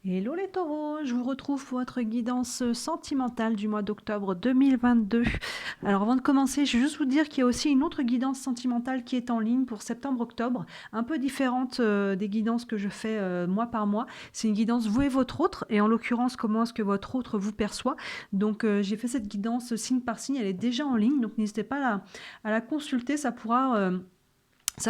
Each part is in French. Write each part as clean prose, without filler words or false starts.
Hello les taureaux, je vous retrouve pour votre guidance sentimentale du mois d'octobre 2022. Alors avant de commencer, je vais juste vous dire qu'il y a aussi une autre guidance sentimentale qui est en ligne pour septembre-octobre, un peu différente des guidances que je fais mois par mois. C'est une guidance vous et votre autre, et en l'occurrence comment est-ce que votre autre vous perçoit. Donc j'ai fait cette guidance signe par signe, elle est déjà en ligne, donc n'hésitez pas à la consulter, ça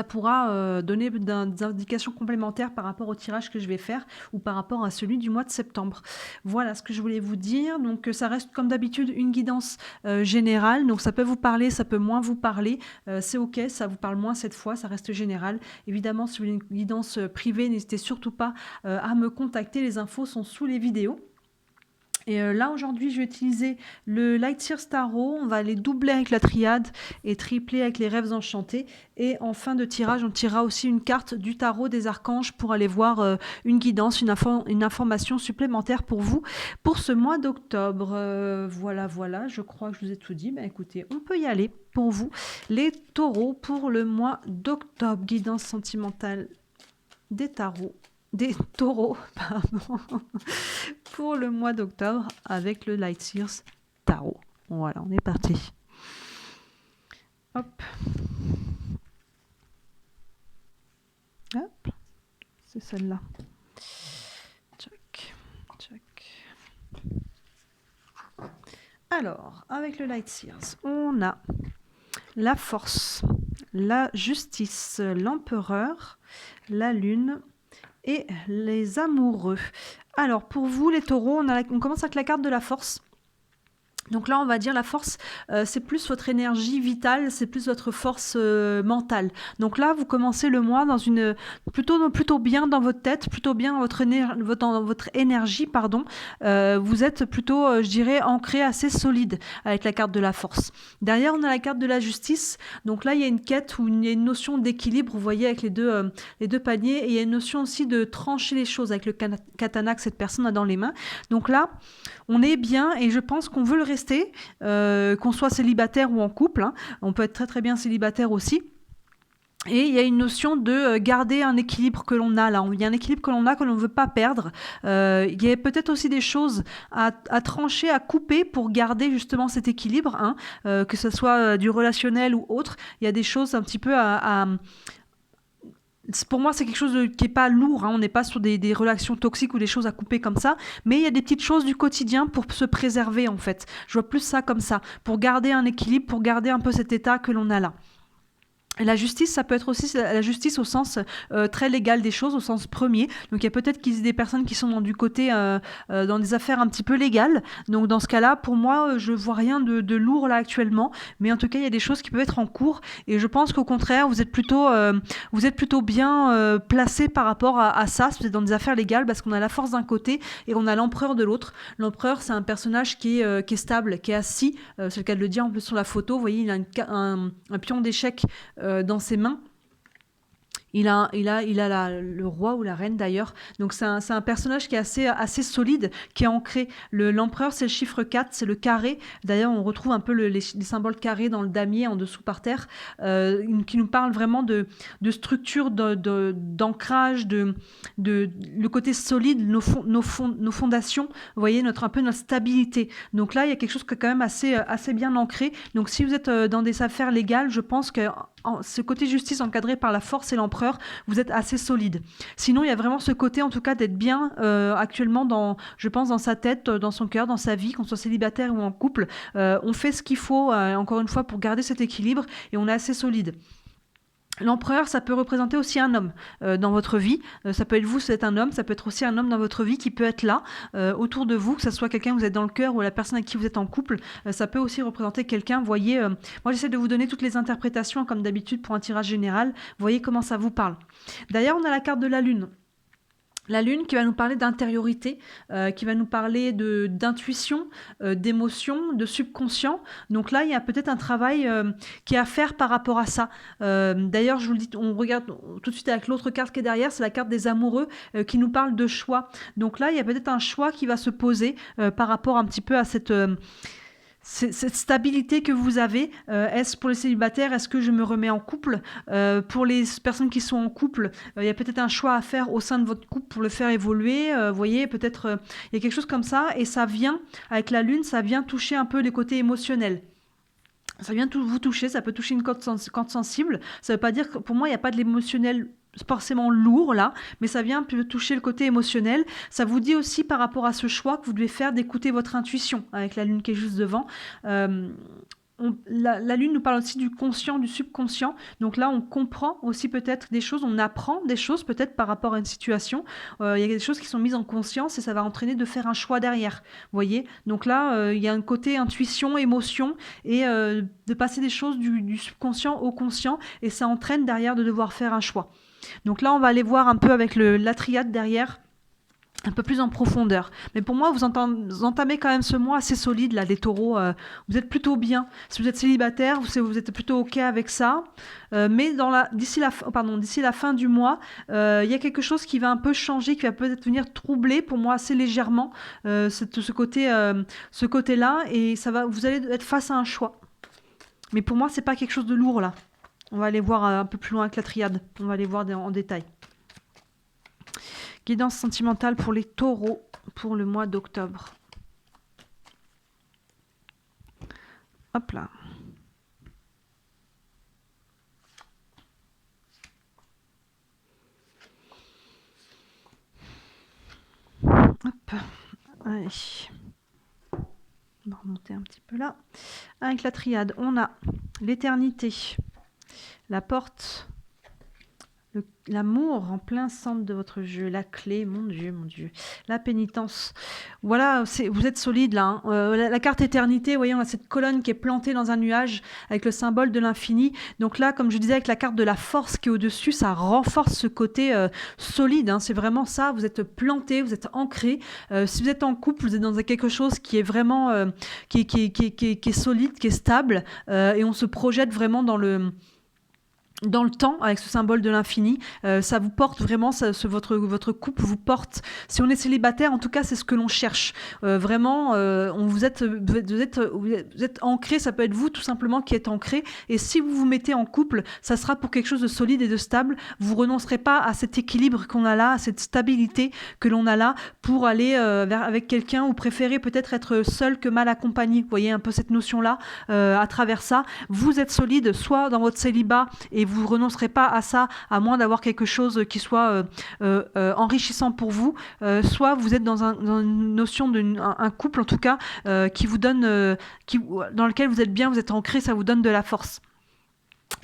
pourra donner des indications complémentaires par rapport au tirage que je vais faire ou par rapport à celui du mois de septembre. Voilà ce que je voulais vous dire. Donc ça reste comme d'habitude une guidance générale. Donc ça peut vous parler, ça peut moins vous parler. C'est ok, ça vous parle moins cette fois, ça reste général. Évidemment, si vous voulez une guidance privée, n'hésitez surtout pas à me contacter. Les infos sont sous les vidéos. Et là aujourd'hui je vais utiliser le Light Sears Tarot, on va les doubler avec la triade et tripler avec les rêves enchantés, et en fin de tirage on tirera aussi une carte du tarot des archanges pour aller voir une guidance, une information supplémentaire pour vous pour ce mois d'octobre. Voilà, je crois que je vous ai tout dit. Écoutez, on peut y aller pour vous les taureaux pour le mois d'octobre, guidance sentimentale des taureaux, pardon, pour le mois d'octobre avec le Light Sears Tarot. Voilà, on est parti. Hop. Hop. C'est celle-là. Tchac, tchac. Alors, avec le Light Sears, on a la force, la justice, l'empereur, la lune et les amoureux. Alors, pour vous, les taureaux, on commence avec la carte de la force. Donc là, on va dire la force, c'est plus votre énergie vitale, c'est plus votre force mentale. Donc là, vous commencez le mois dans une plutôt bien dans votre tête, plutôt bien dans votre énergie, pardon. Vous êtes plutôt, je dirais, ancré assez solide avec la carte de la force. Derrière, on a la carte de la justice. Donc là, il y a une quête où il y a une notion d'équilibre, vous voyez, avec les deux paniers. Et il y a une notion aussi de trancher les choses avec le katana que cette personne a dans les mains. Donc là, on est bien et je pense qu'on veut le rester, qu'on soit célibataire ou en couple. Hein. On peut être très très bien célibataire aussi. Et il y a une notion de garder un équilibre que l'on a là. Il y a un équilibre que l'on a, que l'on ne veut pas perdre. Il y a peut-être aussi des choses à trancher, à couper pour garder justement cet équilibre, hein, que ce soit du relationnel ou autre. Il y a des choses un petit peu pour moi, c'est quelque chose qui n'est pas lourd. Hein. On n'est pas sur des relations toxiques ou des choses à couper comme ça. Mais il y a des petites choses du quotidien pour se préserver, en fait. Je vois plus ça comme ça. Pour garder un équilibre, pour garder un peu cet état que l'on a là. La justice, ça peut être aussi la justice au sens très légal des choses, au sens premier. Donc il y a peut-être des personnes qui sont dans du côté, dans des affaires un petit peu légales. Donc dans ce cas-là, pour moi, je vois rien de lourd là actuellement. Mais en tout cas, il y a des choses qui peuvent être en cours. Et je pense qu'au contraire, vous êtes plutôt bien placé par rapport à ça. Si vous êtes dans des affaires légales, parce qu'on a la force d'un côté et on a l'empereur de l'autre. L'empereur, c'est un personnage qui est stable, qui est assis. C'est le cas de le dire en plus sur la photo. Vous voyez, il a un pion d'échec dans ses mains. Il a le roi ou la reine d'ailleurs. Donc c'est un personnage qui est assez solide, qui est ancré. L'empereur, c'est le chiffre 4, c'est le carré. D'ailleurs, on retrouve un peu les symboles carrés dans le damier en dessous par terre, qui nous parle vraiment de structure, d'ancrage, le côté solide, nos fondations, vous voyez, un peu notre stabilité. Donc là, il y a quelque chose qui est quand même assez bien ancré. Donc si vous êtes dans des affaires légales, je pense que ce côté justice encadré par la force et l'empereur, vous êtes assez solide. Sinon, il y a vraiment ce côté, en tout cas, d'être bien actuellement, je pense, dans sa tête, dans son cœur, dans sa vie, qu'on soit célibataire ou en couple. On fait ce qu'il faut, encore une fois, pour garder cet équilibre et on est assez solide. L'empereur, ça peut représenter aussi un homme dans votre vie. Ça peut être vous, c'est un homme. Ça peut être aussi un homme dans votre vie qui peut être là, autour de vous, que ce soit quelqu'un que vous êtes dans le cœur ou la personne avec qui vous êtes en couple. Ça peut aussi représenter quelqu'un. Vous voyez, moi j'essaie de vous donner toutes les interprétations comme d'habitude pour un tirage général. Vous voyez comment ça vous parle. D'ailleurs, on a la carte de la lune. La lune qui va nous parler d'intériorité, qui va nous parler d'intuition, d'émotion, de subconscient. Donc là, il y a peut-être un travail qui est à faire par rapport à ça. D'ailleurs, je vous le dis, on regarde tout de suite avec l'autre carte qui est derrière, c'est la carte des amoureux qui nous parle de choix. Donc là, il y a peut-être un choix qui va se poser par rapport un petit peu à cette cette stabilité que vous avez. Est-ce pour les célibataires, est-ce que je me remets en couple? Pour les personnes qui sont en couple, il y a peut-être un choix à faire au sein de votre couple pour le faire évoluer. Vous voyez, peut-être il y a quelque chose comme ça, et ça vient, avec la lune, ça vient toucher un peu les côtés émotionnels. Ça vient vous toucher, ça peut toucher une corde sensible. Ça ne veut pas dire que pour moi, il n'y a pas de l'émotionnel forcément lourd là, mais ça vient toucher le côté émotionnel. Ça vous dit aussi par rapport à ce choix que vous devez faire d'écouter votre intuition avec la lune qui est juste devant. La lune nous parle aussi du conscient, du subconscient. Donc là, on comprend aussi peut-être des choses, on apprend des choses peut-être par rapport à une situation. Il y a des choses qui sont mises en conscience et ça va entraîner de faire un choix derrière. Vous voyez? Donc là, il y a un côté intuition, émotion et de passer des choses du subconscient au conscient, et ça entraîne derrière de devoir faire un choix. Donc là, on va aller voir un peu avec la triade derrière, un peu plus en profondeur. Mais pour moi, vous entamez quand même ce mois assez solide, là, les taureaux. Vous êtes plutôt bien. Si vous êtes célibataire, vous êtes plutôt OK avec ça. Mais d'ici la fin du mois, il y a quelque chose qui va un peu changer, qui va peut-être venir troubler, pour moi, assez légèrement, ce côté-là. Et vous allez être face à un choix. Mais pour moi, c'est pas quelque chose de lourd, là. On va aller voir un peu plus loin avec la triade. On va aller voir en détail. Guidance sentimentale pour les taureaux pour le mois d'octobre. Hop là. Hop. Allez. On va remonter un petit peu là. Avec la triade, on a l'éternité, la porte, l'amour en plein centre de votre jeu, la clé, mon Dieu, la pénitence. Voilà, vous êtes solide là. La carte éternité, vous voyez, on a cette colonne qui est plantée dans un nuage avec le symbole de l'infini. Donc là, comme je disais, avec la carte de la force qui est au-dessus, ça renforce ce côté solide. Hein. C'est vraiment ça, vous êtes planté, vous êtes ancré. Si vous êtes en couple, vous êtes dans quelque chose qui est vraiment qui est solide, qui est stable, et on se projette vraiment dans le temps, avec ce symbole de l'infini. Ça vous porte vraiment, votre couple vous porte. Si on est célibataire, en tout cas, c'est ce que l'on cherche. Vraiment, vous êtes ancré, ça peut être vous tout simplement qui êtes ancré. Et si vous vous mettez en couple, ça sera pour quelque chose de solide et de stable. Vous renoncerez pas à cet équilibre qu'on a là, à cette stabilité que l'on a là pour aller avec quelqu'un, ou préférez peut-être être seul que mal accompagné. Vous voyez un peu cette notion-là à travers ça. Vous êtes solide, soit dans votre célibat, et vous renoncerez pas à ça, à moins d'avoir quelque chose qui soit enrichissant pour vous, soit vous êtes dans une notion d'un couple en tout cas qui vous donne, dans lequel vous êtes bien, vous êtes ancré, ça vous donne de la force.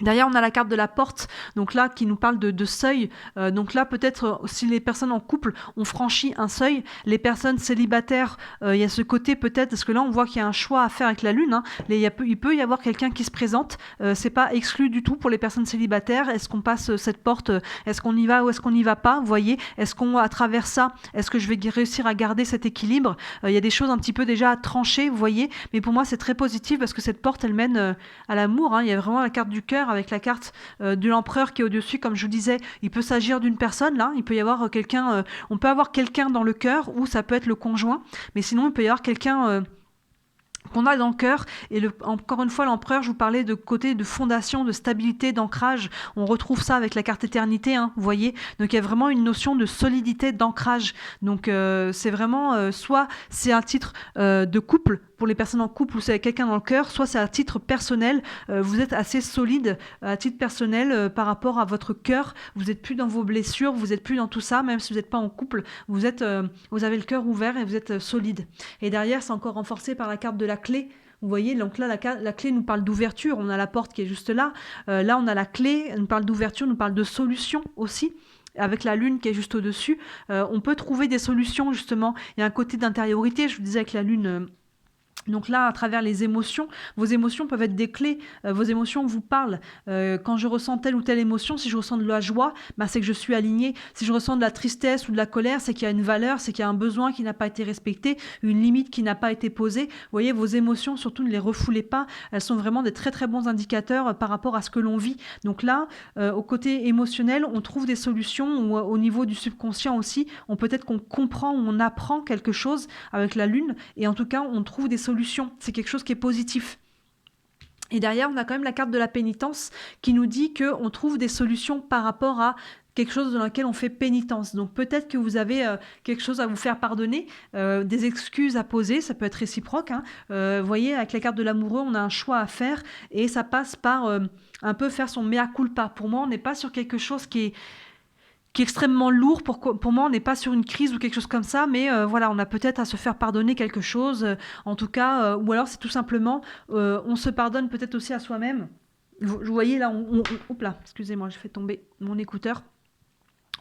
Derrière, on a la carte de la porte, donc là, qui nous parle de seuil. Donc là, peut-être, si les personnes en couple ont franchi un seuil, les personnes célibataires, il y a ce côté peut-être, parce que là, on voit qu'il y a un choix à faire avec la lune. Hein. Il peut y avoir quelqu'un qui se présente. C'est pas exclu du tout pour les personnes célibataires. Est-ce qu'on passe cette porte? Est-ce qu'on y va ou est-ce qu'on n'y va pas? Vous voyez? Est-ce à travers ça, est-ce que je vais réussir à garder cet équilibre? Il y a des choses un petit peu déjà à trancher, vous voyez? Mais pour moi, c'est très positif parce que cette porte, elle mène à l'amour. Hein. Il y a vraiment la carte du cœur avec la carte de l'empereur qui est au-dessus, comme je vous disais. Il peut s'agir d'une personne, là, il peut y avoir quelqu'un, on peut avoir quelqu'un dans le cœur, ou ça peut être le conjoint, mais sinon il peut y avoir quelqu'un qu'on a dans le cœur. Et encore une fois, l'empereur, je vous parlais de côté de fondation, de stabilité, d'ancrage. On retrouve ça avec la carte éternité, hein, vous voyez. Donc il y a vraiment une notion de solidité, d'ancrage. Donc c'est vraiment, soit c'est un titre de couple, pour les personnes en couple, ou c'est avec quelqu'un dans le cœur, soit c'est à titre personnel. Vous êtes assez solide à titre personnel par rapport à votre cœur. Vous n'êtes plus dans vos blessures, vous n'êtes plus dans tout ça, même si vous n'êtes pas en couple. Vous avez le cœur ouvert et vous êtes solide. Et derrière, c'est encore renforcé par la carte de la clé. Vous voyez, donc là, la clé nous parle d'ouverture. On a la porte qui est juste là. Là, on a la clé, elle nous parle d'ouverture, nous parle de solution aussi. Avec la lune qui est juste au-dessus, on peut trouver des solutions, justement. Il y a un côté d'intériorité, je vous disais, avec la lune. Donc là, à travers les émotions, vos émotions peuvent être des clés. Vos émotions vous parlent. Quand je ressens telle ou telle émotion, si je ressens de la joie, c'est que je suis alignée. Si je ressens de la tristesse ou de la colère, c'est qu'il y a une valeur, c'est qu'il y a un besoin qui n'a pas été respecté, une limite qui n'a pas été posée. Vous voyez, vos émotions, surtout ne les refoulez pas. Elles sont vraiment des très très bons indicateurs par rapport à ce que l'on vit. Donc là, au côté émotionnel, on trouve des solutions, ou au niveau du subconscient aussi, peut-être qu'on comprend ou on apprend quelque chose avec la lune, et en tout cas, on trouve des solutions solutions, c'est quelque chose qui est positif. Et derrière, on a quand même la carte de la pénitence qui nous dit qu'on trouve des solutions par rapport à quelque chose dans lequel on fait pénitence. Donc peut-être que vous avez quelque chose à vous faire pardonner, des excuses à poser, ça peut être réciproque. Hein. Vous voyez, avec la carte de l'amoureux, on a un choix à faire et ça passe par un peu faire son mea culpa. Pour moi, on n'est pas sur quelque chose qui est extrêmement lourd. Pour moi, on n'est pas sur une crise ou quelque chose comme ça, mais voilà, on a peut-être à se faire pardonner quelque chose, en tout cas, ou alors c'est tout simplement, on se pardonne peut-être aussi à soi-même. Vous voyez là, hop là, excusez-moi, j'ai fait tomber mon écouteur.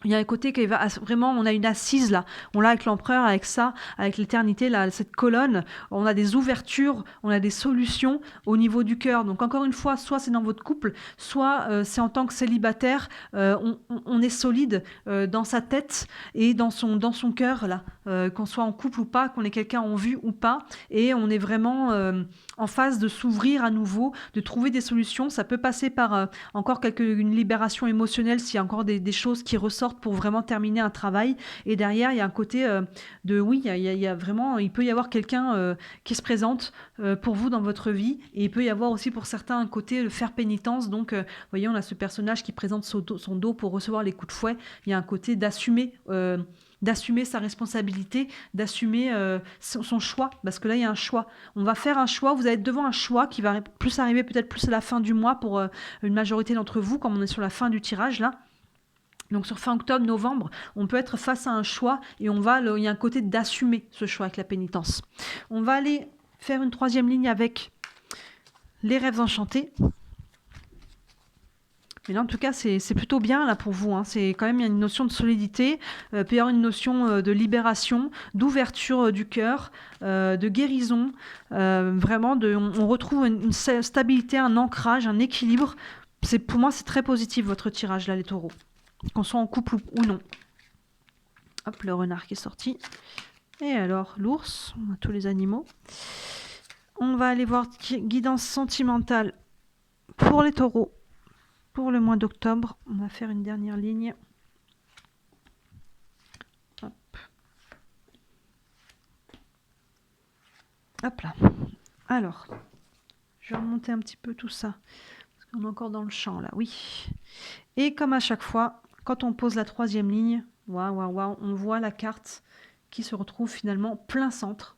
Il y a un côté qui va vraiment, on a une assise là, on l'a avec l'empereur, avec ça, avec l'éternité, là, cette colonne, on a des ouvertures, on a des solutions au niveau du cœur. Donc encore une fois, soit c'est dans votre couple, soit c'est en tant que célibataire, on est solide dans sa tête et dans son cœur là, qu'on soit en couple ou pas, qu'on ait quelqu'un en vue ou pas, et on est vraiment en phase de s'ouvrir à nouveau, de trouver des solutions. Ça peut passer par encore une libération émotionnelle s'il y a encore des choses qui ressortent pour vraiment terminer un travail. Et derrière, il y a un côté oui, il y a vraiment, il peut y avoir quelqu'un qui se présente pour vous dans votre vie, et il peut y avoir aussi pour certains un côté de faire pénitence. Donc, vous voyez, on a ce personnage qui présente son dos pour recevoir les coups de fouet. Il y a un côté d'assumer sa responsabilité, d'assumer son choix, parce que là il y a un choix. On va faire un choix, vous allez être devant un choix qui va plus arriver peut-être plus à la fin du mois pour une majorité d'entre vous, comme on est sur la fin du tirage là. Donc sur fin octobre, novembre, on peut être face à un choix et il y a un côté d'assumer ce choix avec la pénitence. On va aller faire une troisième ligne avec les rêves enchantés. Mais là, en tout cas, c'est plutôt bien là pour vous. Hein. C'est quand même, il y a une notion de solidité, peut y avoir une notion de libération, d'ouverture du cœur, de guérison. Vraiment, on retrouve une stabilité, un ancrage, un équilibre. Pour moi, c'est très positif votre tirage là, les taureaux. Qu'on soit en couple ou non. Hop, le renard qui est sorti. Et alors, l'ours, on a tous les animaux. On va aller voir guidance sentimentale pour les taureaux. Pour le mois d'octobre, on va faire une dernière ligne. Hop. Hop là. Alors, je vais remonter un petit peu tout ça. Parce qu'on est encore dans le champ là, oui. Et comme à chaque fois, quand on pose la troisième ligne, waouh, on voit la carte qui se retrouve finalement plein centre.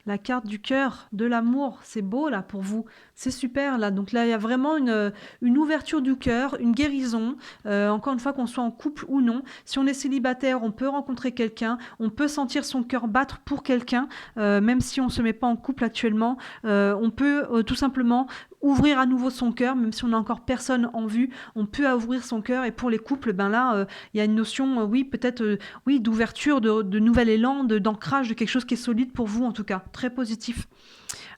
La carte du cœur, de l'amour, c'est beau là pour vous, c'est super là. Donc là, il y a vraiment une ouverture du cœur, une guérison. Encore une fois, qu'on soit en couple ou non. Si on est célibataire, on peut rencontrer quelqu'un, on peut sentir son cœur battre pour quelqu'un, même si on ne se met pas en couple actuellement. On peut tout simplement ouvrir à nouveau son cœur, même si on n'a encore personne en vue, on peut ouvrir son cœur. Et pour les couples, ben là, il y a une notion, oui, peut-être, oui, d'ouverture, de nouvel élan, d'ancrage, de quelque chose qui est solide pour vous en tout cas, très positif.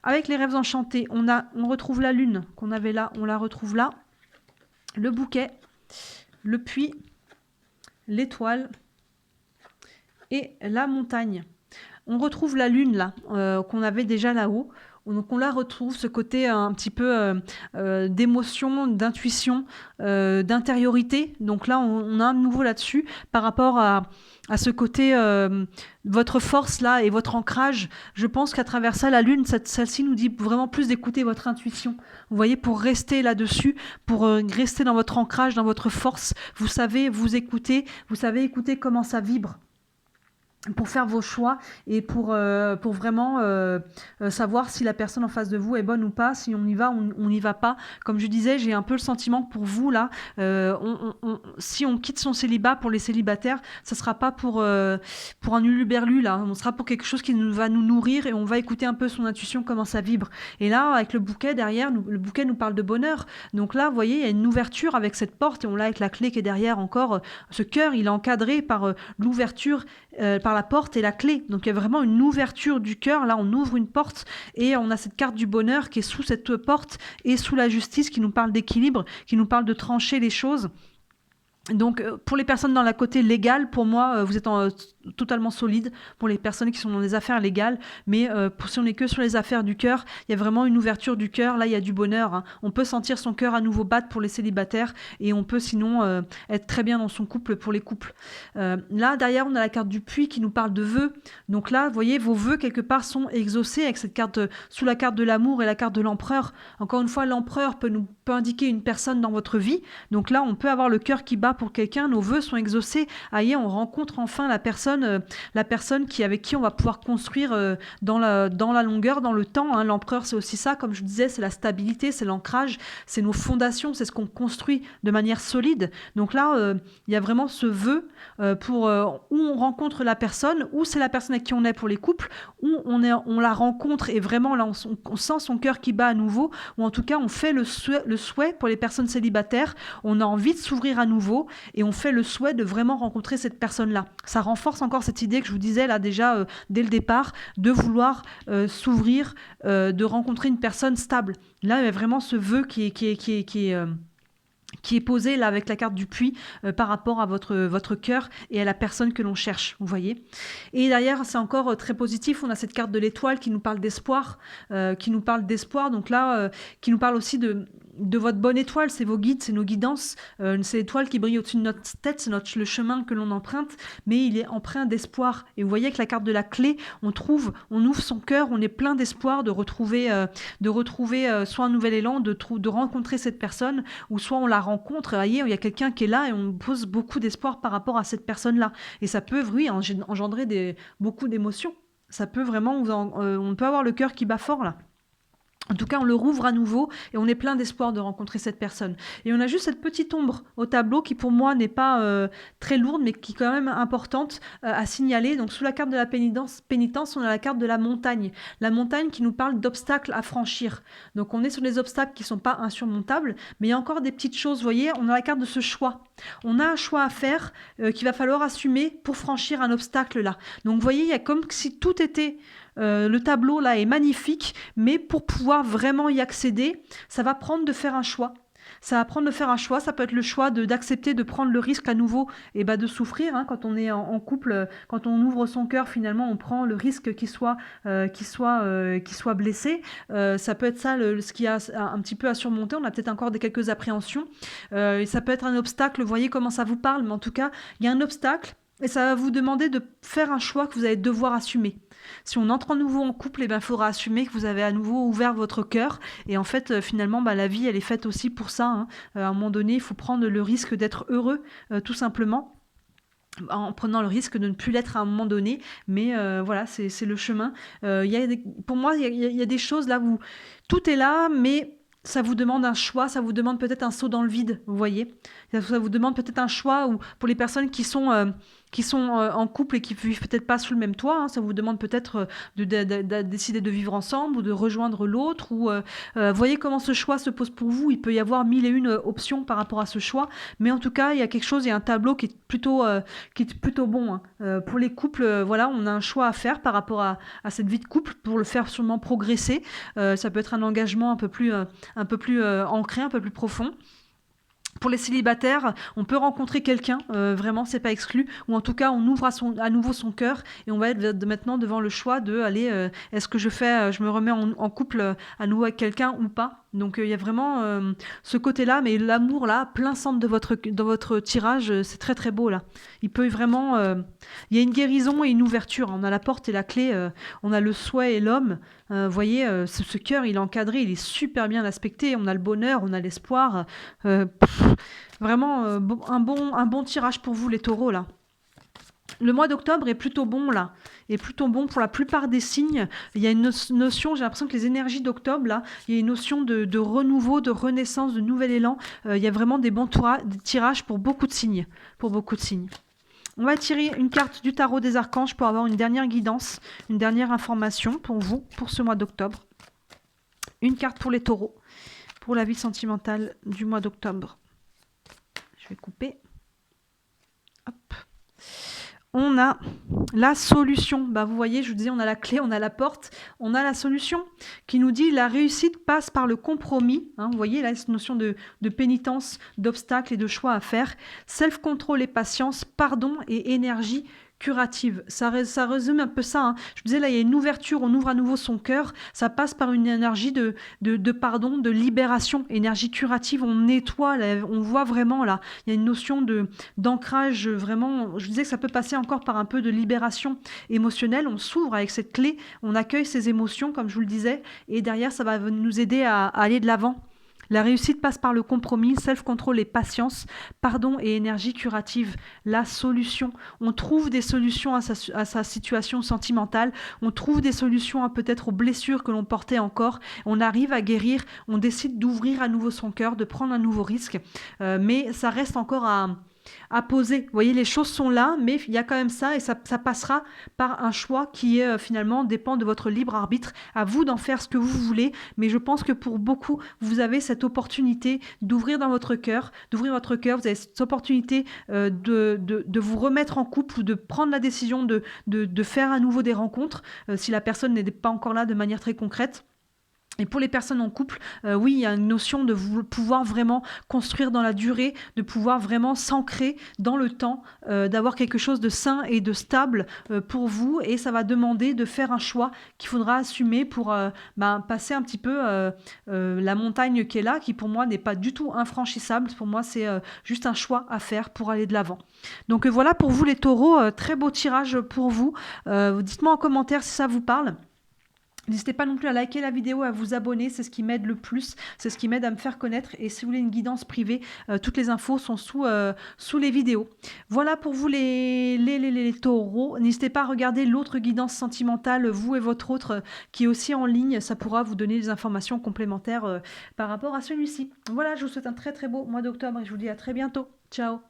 Avec les rêves enchantés, on retrouve la lune qu'on avait là, on la retrouve là, le bouquet, le puits, l'étoile et la montagne. On retrouve la lune là, qu'on avait déjà là-haut. Donc on la retrouve, ce côté un petit peu d'émotion, d'intuition, d'intériorité. Donc là, on a un nouveau là-dessus par rapport à ce côté, votre force là et votre ancrage. Je pense qu'à travers ça, la lune, celle-ci nous dit vraiment plus d'écouter votre intuition. Vous voyez, pour rester là-dessus, pour rester dans votre ancrage, dans votre force, vous savez vous écouter, vous savez écouter comment ça vibre, pour faire vos choix et pour vraiment savoir si la personne en face de vous est bonne ou pas, si on y va ou on n'y va pas. Comme je disais, j'ai un peu le sentiment que pour vous là, si on quitte son célibat, pour les célibataires, ça sera pas pour un uluberlu là, on sera pour quelque chose qui va nous nourrir et on va écouter un peu son intuition, comment ça vibre. Et là, avec le bouquet derrière, le bouquet nous parle de bonheur. Donc là, vous voyez, il y a une ouverture avec cette porte et on l'a avec la clé qui est derrière encore. Ce cœur, il est encadré par l'ouverture, par la porte et la clé. Donc il y a vraiment une ouverture du cœur. Là, on ouvre une porte et on a cette carte du bonheur qui est sous cette porte et sous la justice qui nous parle d'équilibre, qui nous parle de trancher les choses. Donc, pour les personnes dans la côté légale, pour moi, vous êtes totalement solide. Pour les personnes qui sont dans des affaires légales, mais si on n'est que sur les affaires du cœur, il y a vraiment une ouverture du cœur. Là, il y a du bonheur, hein. On peut sentir son cœur à nouveau battre pour les célibataires, et on peut sinon être très bien dans son couple pour les couples. Là, derrière, on a la carte du puits qui nous parle de vœux. Donc là, vous voyez, vos vœux, quelque part, sont exaucés avec cette carte, sous la carte de l'amour et la carte de l'empereur. Encore une fois, l'empereur peut indiquer une personne dans votre vie. Donc là, on peut avoir le cœur qui bat pour quelqu'un, nos vœux sont exaucés. Aïe, on rencontre enfin la personne avec qui on va pouvoir construire dans la longueur, dans le temps, hein. L'empereur, c'est aussi ça, comme je disais, c'est la stabilité, c'est l'ancrage, c'est nos fondations, c'est ce qu'on construit de manière solide. Donc là, il y a vraiment ce vœu où on rencontre la personne, où c'est la personne avec qui on est pour les couples, où on la rencontre et vraiment là, on sent son cœur qui bat à nouveau, ou en tout cas, on fait le souhait pour les personnes célibataires, on a envie de s'ouvrir à nouveau et on fait le souhait de vraiment rencontrer cette personne-là. Ça renforce encore cette idée que je vous disais là déjà dès le départ, de vouloir s'ouvrir, de rencontrer une personne stable. Là, il y a vraiment ce vœu qui est posé là avec la carte du puits par rapport à votre cœur et à la personne que l'on cherche, vous voyez. Et derrière, c'est encore très positif, on a cette carte de l'étoile qui nous parle d'espoir, donc là, qui nous parle aussi de votre bonne étoile, c'est vos guides, c'est nos guidances, c'est l'étoile qui brille au-dessus de notre tête, c'est le chemin que l'on emprunte, mais il est empreint d'espoir. Et vous voyez avec la carte de la clé, on ouvre son cœur, on est plein d'espoir de retrouver soit un nouvel élan, de rencontrer cette personne, ou soit on la rencontre, voyez, il y a quelqu'un qui est là et on pose beaucoup d'espoir par rapport à cette personne-là. Et ça peut, oui, engendrer beaucoup d'émotions. Ça peut vraiment, on peut avoir le cœur qui bat fort là. En tout cas, on le rouvre à nouveau et on est plein d'espoir de rencontrer cette personne. Et on a juste cette petite ombre au tableau qui, pour moi, n'est pas très lourde, mais qui est quand même importante à signaler. Donc, sous la carte de la pénitence, on a la carte de la montagne. La montagne qui nous parle d'obstacles à franchir. Donc, on est sur des obstacles qui ne sont pas insurmontables, mais il y a encore des petites choses. Vous voyez, on a la carte de ce choix. On a un choix à faire qu'il va falloir assumer pour franchir un obstacle là. Donc, vous voyez, il y a comme si tout était... le tableau là est magnifique, mais pour pouvoir vraiment y accéder, ça va prendre de faire un choix. Ça peut être le choix d'accepter de prendre le risque à nouveau et de souffrir, hein, quand on est en couple, quand on ouvre son cœur, finalement on prend le risque qu'il soit blessé. Ça peut être ça ce qui a un petit peu à surmonter, on a peut-être encore quelques appréhensions. Et ça peut être un obstacle, vous voyez comment ça vous parle, mais en tout cas, il y a un obstacle. Et ça va vous demander de faire un choix que vous allez devoir assumer. Si on entre à nouveau en couple, il faudra assumer que vous avez à nouveau ouvert votre cœur. Et en fait, finalement, la vie, elle est faite aussi pour ça, hein. À un moment donné, il faut prendre le risque d'être heureux, tout simplement, en prenant le risque de ne plus l'être à un moment donné. Mais voilà, c'est le chemin. Pour moi, il y a des choses là où tout est là, mais... ça vous demande un choix, ça vous demande peut-être un saut dans le vide, vous voyez. Ça vous demande peut-être un choix pour les personnes qui sont en couple et qui vivent peut-être pas sous le même toit, hein, ça vous demande peut-être de décider de vivre ensemble ou de rejoindre l'autre. Ou voyez comment ce choix se pose pour vous. Il peut y avoir 1001 options par rapport à ce choix, mais en tout cas, il y a un tableau qui est plutôt bon, hein. Pour les couples, voilà, on a un choix à faire par rapport à cette vie de couple pour le faire sûrement progresser. Ça peut être un engagement un peu plus ancré, un peu plus profond. Pour les célibataires, on peut rencontrer quelqu'un, vraiment, c'est pas exclu, ou en tout cas, on ouvre à nouveau son cœur et on va être maintenant devant le choix de aller, est-ce que je me remets en couple à nouveau avec quelqu'un ou pas. Donc il y a vraiment ce côté-là, mais l'amour là, plein centre dans votre tirage, c'est très très beau là. Il peut vraiment, il y a une guérison et une ouverture. On a la porte et la clé, on a le souhait et l'homme. Vous voyez, ce cœur, il est encadré, il est super bien aspecté. On a le bonheur, on a l'espoir. Vraiment un bon tirage pour vous les taureaux là. Le mois d'octobre est plutôt bon là, est plutôt bon pour la plupart des signes. Il y a une notion, j'ai l'impression que les énergies d'octobre là, il y a une notion de renouveau, de renaissance, de nouvel élan. Il y a vraiment des bons tirages pour beaucoup de signes, On va tirer une carte du tarot des archanges pour avoir une dernière guidance, une dernière information pour vous, pour ce mois d'octobre. Une carte pour les taureaux, pour la vie sentimentale du mois d'octobre. Je vais couper. Hop. On a la solution. Bah, vous voyez, je vous disais, on a la clé, on a la porte, on a la solution qui nous dit la réussite passe par le compromis. Hein, vous voyez là, cette notion de pénitence, d'obstacles et de choix à faire. Self-control et patience, pardon et énergie curative. Ça résume un peu ça. Hein. Je vous disais, là, il y a une ouverture, on ouvre à nouveau son cœur. Ça passe par une énergie de pardon, de libération, énergie curative. On nettoie, là, on voit vraiment là. Il y a une notion d'ancrage vraiment. Je disais que ça peut passer encore par un peu de libération émotionnelle. On s'ouvre avec cette clé, on accueille ses émotions, comme je vous le disais, et derrière, ça va nous aider à aller de l'avant. La réussite passe par le compromis, self-control et patience, pardon et énergie curative. La solution. On trouve des solutions à sa situation sentimentale, on trouve des solutions peut-être aux blessures que l'on portait encore, on arrive à guérir, on décide d'ouvrir à nouveau son cœur, de prendre un nouveau risque, mais ça reste encore à poser. Vous voyez, les choses sont là, mais il y a quand même ça, et ça passera par un choix qui est finalement dépend de votre libre arbitre. À vous d'en faire ce que vous voulez, mais je pense que pour beaucoup, vous avez cette opportunité d'ouvrir dans votre cœur, d'ouvrir votre cœur. Vous avez cette opportunité de vous remettre en couple ou de prendre la décision de faire à nouveau des rencontres, si la personne n'est pas encore là de manière très concrète. Et pour les personnes en couple, oui, il y a une notion de pouvoir vraiment construire dans la durée, de pouvoir vraiment s'ancrer dans le temps, d'avoir quelque chose de sain et de stable pour vous. Et ça va demander de faire un choix qu'il faudra assumer pour passer un petit peu la montagne qui est là, qui pour moi n'est pas du tout infranchissable. Pour moi, c'est juste un choix à faire pour aller de l'avant. Donc voilà pour vous les taureaux, très beau tirage pour vous. Dites-moi en commentaire si ça vous parle. N'hésitez pas non plus à liker la vidéo, à vous abonner, c'est ce qui m'aide le plus, c'est ce qui m'aide à me faire connaître. Et si vous voulez une guidance privée, toutes les infos sont sous les vidéos. Voilà pour vous les taureaux. N'hésitez pas à regarder l'autre guidance sentimentale, vous et votre autre, qui est aussi en ligne. Ça pourra vous donner des informations complémentaires par rapport à celui-ci. Voilà, je vous souhaite un très très beau mois d'octobre et je vous dis à très bientôt. Ciao!